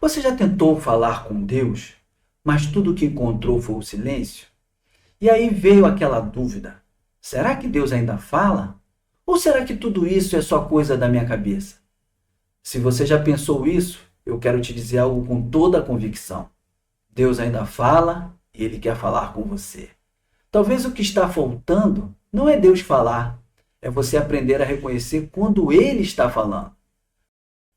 Você já tentou falar com Deus, mas tudo o que encontrou foi o silêncio? E aí veio aquela dúvida: será que Deus ainda fala? Ou será que tudo isso é só coisa da minha cabeça? Se você já pensou isso, eu quero te dizer algo com toda a convicção. Deus ainda fala e Ele quer falar com você. Talvez o que está faltando não é Deus falar, é você aprender a reconhecer quando Ele está falando.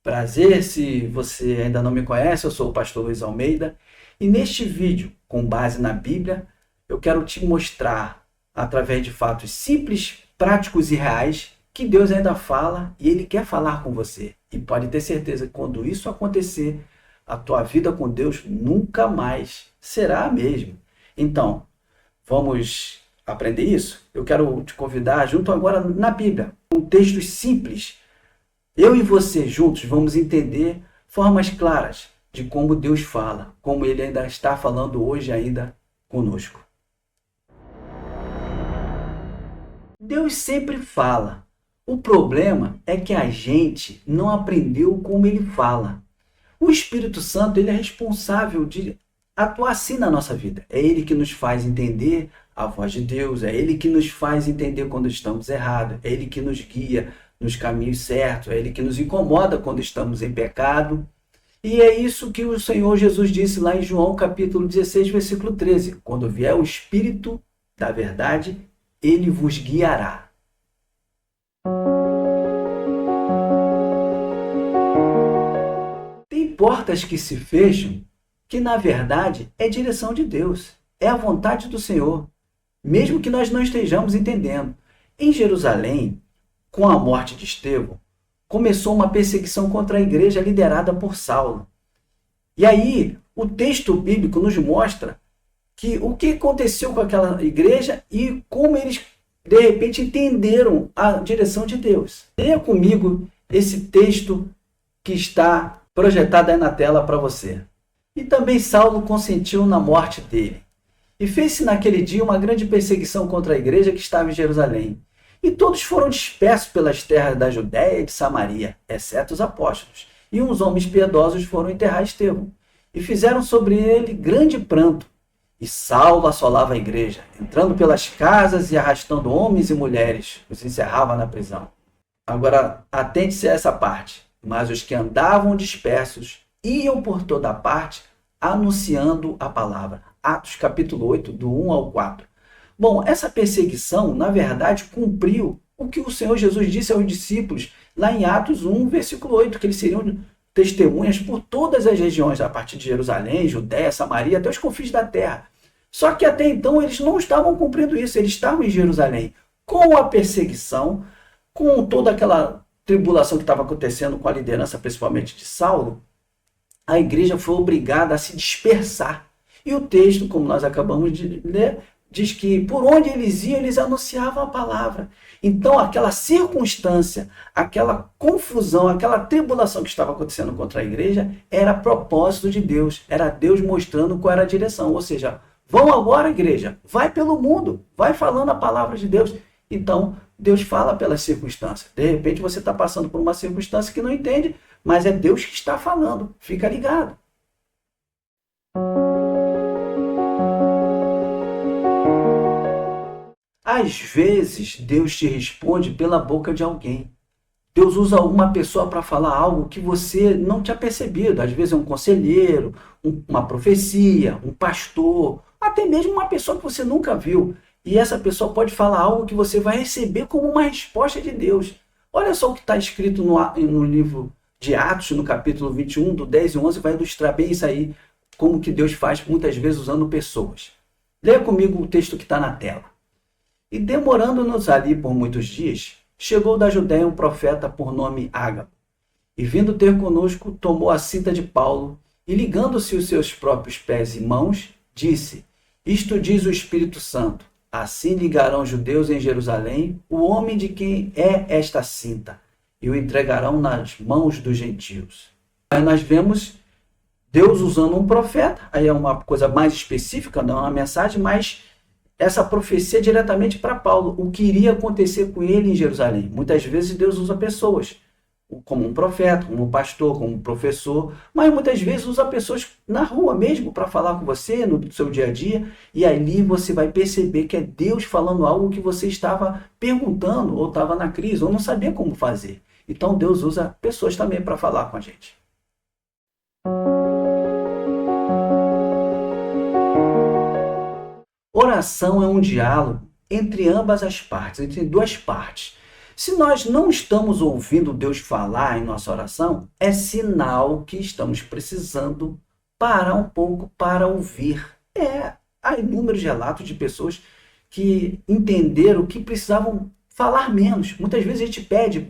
Prazer, se você ainda não me conhece, eu sou o pastor Luiz Almeida e neste vídeo, com base na Bíblia, eu quero te mostrar, através de fatos simples, práticos e reais, que Deus ainda fala e Ele quer falar com você. E pode ter certeza que quando isso acontecer, a tua vida com Deus nunca mais será a mesma. Então, vamos aprender isso? Eu quero te convidar junto agora na Bíblia, com textos simples. Eu e você juntos vamos entender formas claras de como Deus fala, como Ele ainda está falando hoje ainda conosco. Deus sempre fala. O problema é que a gente não aprendeu como Ele fala. O Espírito Santo ele é responsável de atuar assim na nossa vida. É Ele que nos faz entender a voz de Deus, é Ele que nos faz entender quando estamos errados, é Ele que nos guia nos caminhos certos, é Ele que nos incomoda quando estamos em pecado. E é isso que o Senhor Jesus disse lá em João capítulo 16, versículo 13. Quando vier o Espírito da verdade, Ele vos guiará. Tem portas que se fecham que, na verdade, é direção de Deus. É a vontade do Senhor, mesmo que nós não estejamos entendendo. Em Jerusalém, com a morte de Estevão, começou uma perseguição contra a igreja liderada por Saulo. E aí, o texto bíblico nos mostra que o que aconteceu com aquela igreja e como eles, de repente, entenderam a direção de Deus. Leia comigo esse texto que está projetado aí na tela para você. E também Saulo consentiu na morte dele. E fez-se naquele dia uma grande perseguição contra a igreja que estava em Jerusalém. E todos foram dispersos pelas terras da Judéia e de Samaria, exceto os apóstolos. E uns homens piedosos foram enterrar Estevão. E fizeram sobre ele grande pranto. E Saulo assolava a igreja, entrando pelas casas e arrastando homens e mulheres, os encerrava na prisão. Agora, atente-se a essa parte. Mas os que andavam dispersos iam por toda parte, anunciando a palavra. Atos capítulo 8, do 1 ao 4. Bom, essa perseguição, na verdade, cumpriu o que o Senhor Jesus disse aos discípulos, lá em Atos 1, versículo 8, que eles seriam testemunhas por todas as regiões, a partir de Jerusalém, Judéia, Samaria, até os confins da terra. Só que até então eles não estavam cumprindo isso, eles estavam em Jerusalém. Com a perseguição, com toda aquela tribulação que estava acontecendo com a liderança, principalmente de Saulo, a igreja foi obrigada a se dispersar. E o texto, como nós acabamos de ler, diz que por onde eles iam, eles anunciavam a palavra. Então, aquela circunstância, aquela confusão, aquela tribulação que estava acontecendo contra a igreja, era propósito de Deus. Era Deus mostrando qual era a direção. Ou seja, vão agora, igreja, vai pelo mundo, vai falando a palavra de Deus. Então, Deus fala pelas circunstâncias. De repente, você está passando por uma circunstância que não entende, mas é Deus que está falando. Fica ligado. Às vezes, Deus te responde pela boca de alguém. Deus usa uma pessoa para falar algo que você não tinha percebido. Às vezes é um conselheiro, uma profecia, um pastor, até mesmo uma pessoa que você nunca viu. E essa pessoa pode falar algo que você vai receber como uma resposta de Deus. Olha só o que está escrito no livro de Atos, no capítulo 21, do 10 e 11, vai ilustrar bem isso aí, como que Deus faz muitas vezes usando pessoas. Leia comigo o texto que está na tela. E demorando-nos ali por muitos dias, chegou da Judéia um profeta por nome Ágabo. E vindo ter conosco, tomou a cinta de Paulo e ligando-se os seus próprios pés e mãos, disse: Isto diz o Espírito Santo, assim ligarão os judeus em Jerusalém o homem de quem é esta cinta, e o entregarão nas mãos dos gentios. Aí nós vemos Deus usando um profeta, aí é uma coisa mais específica, não é uma mensagem, mas essa profecia diretamente para Paulo, o que iria acontecer com ele em Jerusalém. Muitas vezes Deus usa pessoas como um profeta, como um pastor, como um professor, mas muitas vezes usa pessoas na rua mesmo para falar com você, no seu dia a dia, e ali você vai perceber que é Deus falando algo que você estava perguntando, ou estava na crise, ou não sabia como fazer. Então Deus usa pessoas também para falar com a gente. Oração é um diálogo entre ambas as partes, entre duas partes. Se nós não estamos ouvindo Deus falar em nossa oração, é sinal que estamos precisando parar um pouco para ouvir. Há inúmeros relatos de pessoas que entenderam que precisavam falar menos. Muitas vezes a gente pede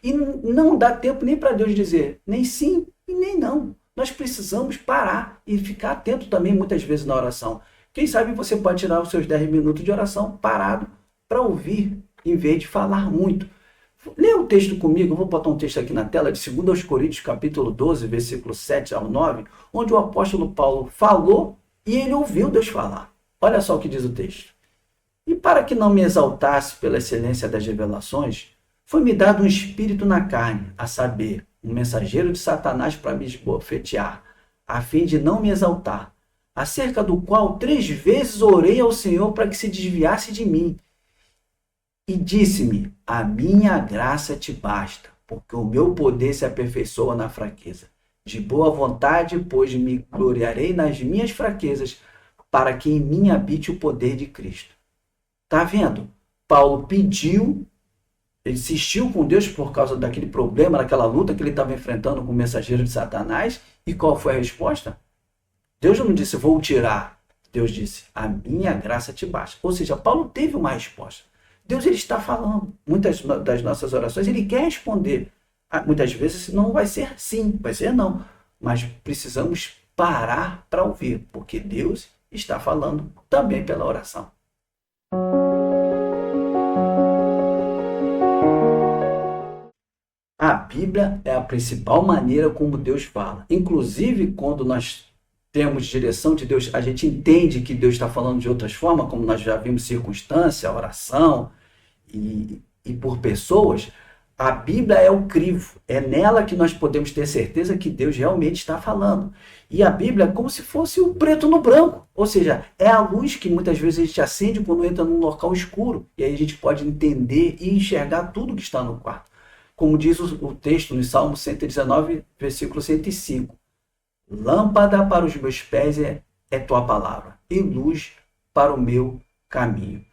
e não dá tempo nem para Deus dizer nem sim e nem não. Nós precisamos parar e ficar atento também muitas vezes na oração. Quem sabe você pode tirar os seus 10 minutos de oração parado para ouvir, em vez de falar muito. Leia o texto comigo, eu vou botar um texto aqui na tela, de 2 Coríntios, capítulo 12, versículo 7 ao 9, onde o apóstolo Paulo falou e ele ouviu Deus falar. Olha só o que diz o texto. E para que não me exaltasse pela excelência das revelações, foi-me dado um espírito na carne, a saber, um mensageiro de Satanás para me esbofetear, a fim de não me exaltar, acerca do qual 3 vezes orei ao Senhor para que se desviasse de mim. E disse-me, a minha graça te basta, porque o meu poder se aperfeiçoa na fraqueza. De boa vontade, pois me gloriarei nas minhas fraquezas, para que em mim habite o poder de Cristo. Está vendo? Paulo pediu, ele insistiu com Deus por causa daquele problema, daquela luta que ele estava enfrentando com o mensageiro de Satanás. E qual foi a resposta? Deus não disse, vou tirar. Deus disse, a minha graça te basta. Ou seja, Paulo teve uma resposta. Deus ele está falando. Muitas das nossas orações ele quer responder. Muitas vezes não vai ser sim, vai ser não. Mas precisamos parar para ouvir, porque Deus está falando também pela oração. A Bíblia é a principal maneira como Deus fala. Inclusive, quando nós temos direção de Deus, a gente entende que Deus está falando de outras formas, como nós já vimos circunstância, oração e por pessoas. A Bíblia é o crivo, é nela que nós podemos ter certeza que Deus realmente está falando. E a Bíblia é como se fosse o preto no branco, ou seja, é a luz que muitas vezes a gente acende quando entra num local escuro, e aí a gente pode entender e enxergar tudo que está no quarto. Como diz o texto no Salmo 119, versículo 105. Lâmpada para os meus pés é tua palavra, e luz para o meu caminho.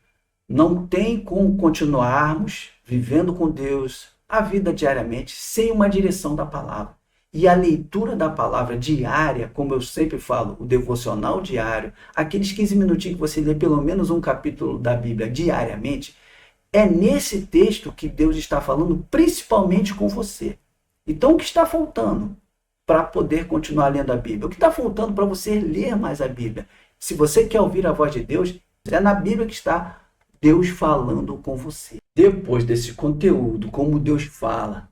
Não tem como continuarmos vivendo com Deus a vida diariamente sem uma direção da palavra. E a leitura da palavra diária, como eu sempre falo, o devocional diário, aqueles 15 minutinhos que você lê pelo menos um capítulo da Bíblia diariamente, é nesse texto que Deus está falando principalmente com você. Então, o que está faltando para poder continuar lendo a Bíblia? O que está faltando para você ler mais a Bíblia? Se você quer ouvir a voz de Deus, é na Bíblia que está Deus falando com você. Depois desse conteúdo, como Deus fala,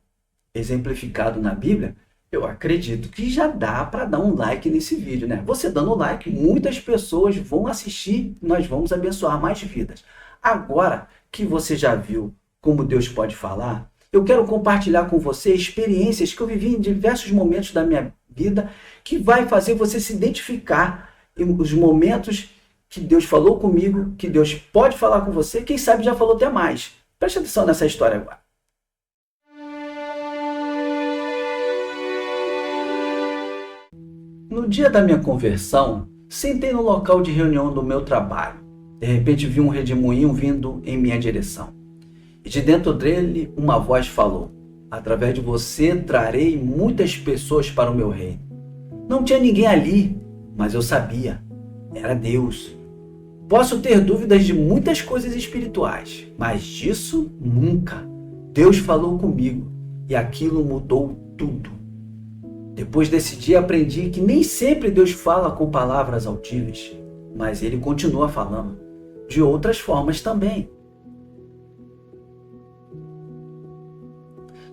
exemplificado na Bíblia, eu acredito que já dá para dar um like nesse vídeo, né? Você dando like, muitas pessoas vão assistir, nós vamos abençoar mais vidas. Agora que você já viu como Deus pode falar, eu quero compartilhar com você experiências que eu vivi em diversos momentos da minha vida, que vai fazer você se identificar em os momentos que Deus falou comigo, que Deus pode falar com você, quem sabe já falou até mais. Preste atenção nessa história agora. No dia da minha conversão, sentei no local de reunião do meu trabalho. De repente vi um redemoinho vindo em minha direção. E de dentro dele uma voz falou, através de você trarei muitas pessoas para o meu reino. Não tinha ninguém ali, mas eu sabia, era Deus. Posso ter dúvidas de muitas coisas espirituais, mas disso nunca. Deus falou comigo e aquilo mudou tudo. Depois desse dia aprendi que nem sempre Deus fala com palavras altivas, mas Ele continua falando de outras formas também.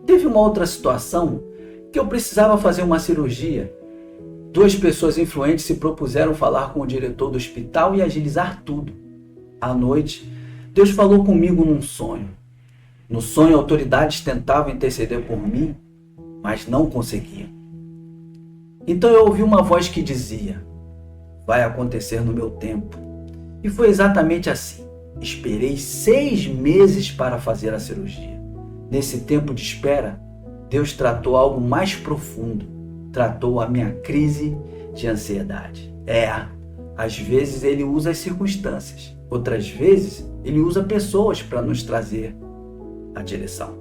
Teve uma outra situação que eu precisava fazer uma cirurgia. 2 pessoas influentes se propuseram falar com o diretor do hospital e agilizar tudo. À noite, Deus falou comigo num sonho. No sonho, autoridades tentavam interceder por mim, mas não conseguiam. Então eu ouvi uma voz que dizia: vai acontecer no meu tempo. E foi exatamente assim. Esperei 6 meses para fazer a cirurgia. Nesse tempo de espera, Deus tratou algo mais profundo. Tratou a minha crise de ansiedade. Às vezes Ele usa as circunstâncias. Outras vezes, Ele usa pessoas para nos trazer a direção.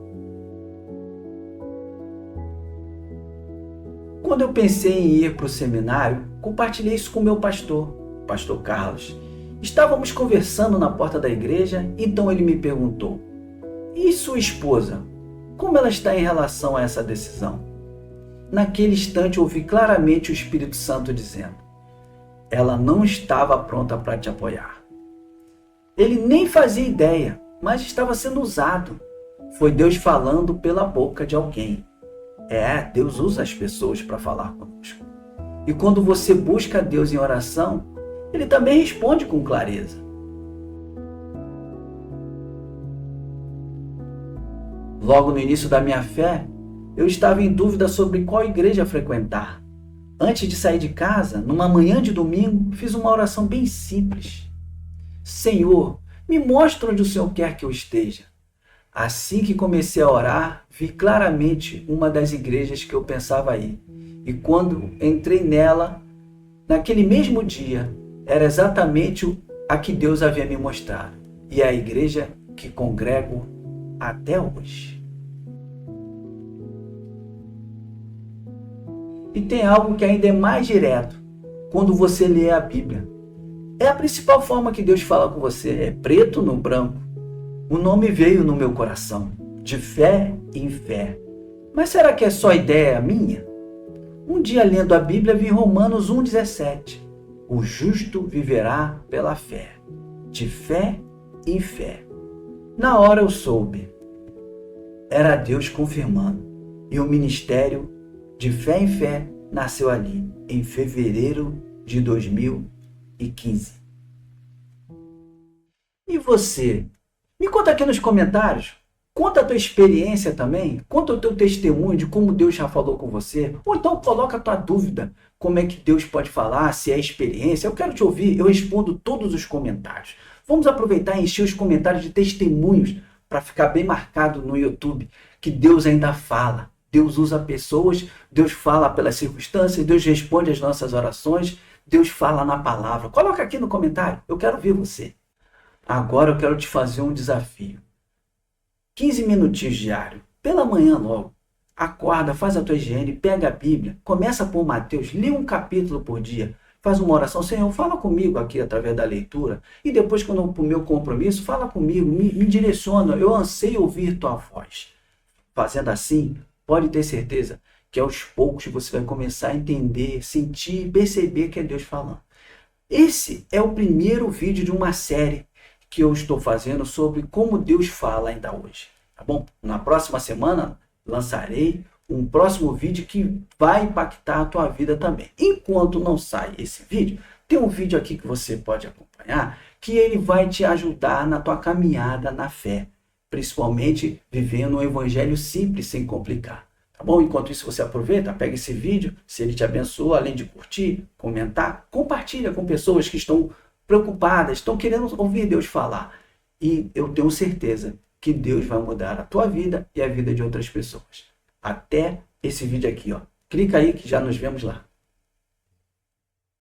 Quando eu pensei em ir para o seminário, compartilhei isso com meu pastor, o pastor Carlos. Estávamos conversando na porta da igreja, então ele me perguntou: e sua esposa? Como ela está em relação a essa decisão? Naquele instante ouvi claramente o Espírito Santo dizendo: ela não estava pronta para te apoiar. Ele nem fazia ideia, mas estava sendo usado. Foi Deus falando pela boca de alguém. Deus usa as pessoas para falar conosco. E quando você busca Deus em oração, Ele também responde com clareza. Logo no início da minha fé, eu estava em dúvida sobre qual igreja frequentar. Antes de sair de casa, numa manhã de domingo, fiz uma oração bem simples. Senhor, me mostra onde o Senhor quer que eu esteja. Assim que comecei a orar, vi claramente uma das igrejas que eu pensava ir. E quando entrei nela, naquele mesmo dia, era exatamente a que Deus havia me mostrado. E é a igreja que congrego até hoje. E tem algo que ainda é mais direto, quando você lê a Bíblia. É a principal forma que Deus fala com você, é preto no branco. O nome veio no meu coração, de fé em fé. Mas será que é só ideia minha? Um dia, lendo a Bíblia, vi Romanos 1,17. O justo viverá pela fé, de fé em fé. Na hora eu soube. Era Deus confirmando. E o ministério de fé em fé nasceu ali, em fevereiro de 2015. E você? Me conta aqui nos comentários. Conta a tua experiência também. Conta o teu testemunho de como Deus já falou com você. Ou então coloca a tua dúvida. Como é que Deus pode falar, se é experiência. Eu quero te ouvir. Eu respondo todos os comentários. Vamos aproveitar e encher os comentários de testemunhos para ficar bem marcado no YouTube que Deus ainda fala. Deus usa pessoas. Deus fala pelas circunstâncias. Deus responde às nossas orações. Deus fala na palavra. Coloca aqui no comentário. Eu quero ver você. Agora eu quero te fazer um desafio. 15 minutinhos diário, pela manhã logo. Acorda, faz a tua higiene, pega a Bíblia, começa por Mateus, lê um capítulo por dia, faz uma oração. Senhor, fala comigo aqui através da leitura. E depois, quando eu para o meu compromisso, fala comigo, me direciona. Eu anseio ouvir tua voz. Fazendo assim, pode ter certeza que aos poucos você vai começar a entender, sentir e perceber que é Deus falando. Esse é o primeiro vídeo de uma série que eu estou fazendo sobre como Deus fala ainda hoje, tá bom? Na próxima semana lançarei um próximo vídeo que vai impactar a tua vida também. Enquanto não sai esse vídeo, tem um vídeo aqui que você pode acompanhar, que ele vai te ajudar na tua caminhada na fé, principalmente vivendo um evangelho simples, sem complicar. Tá bom? Enquanto isso, você aproveita, pega esse vídeo, se ele te abençoa, além de curtir, comentar, compartilha com pessoas que estão preocupadas, estão querendo ouvir Deus falar. E eu tenho certeza que Deus vai mudar a tua vida e a vida de outras pessoas. Até esse vídeo aqui, ó. Clica aí que já nos vemos lá.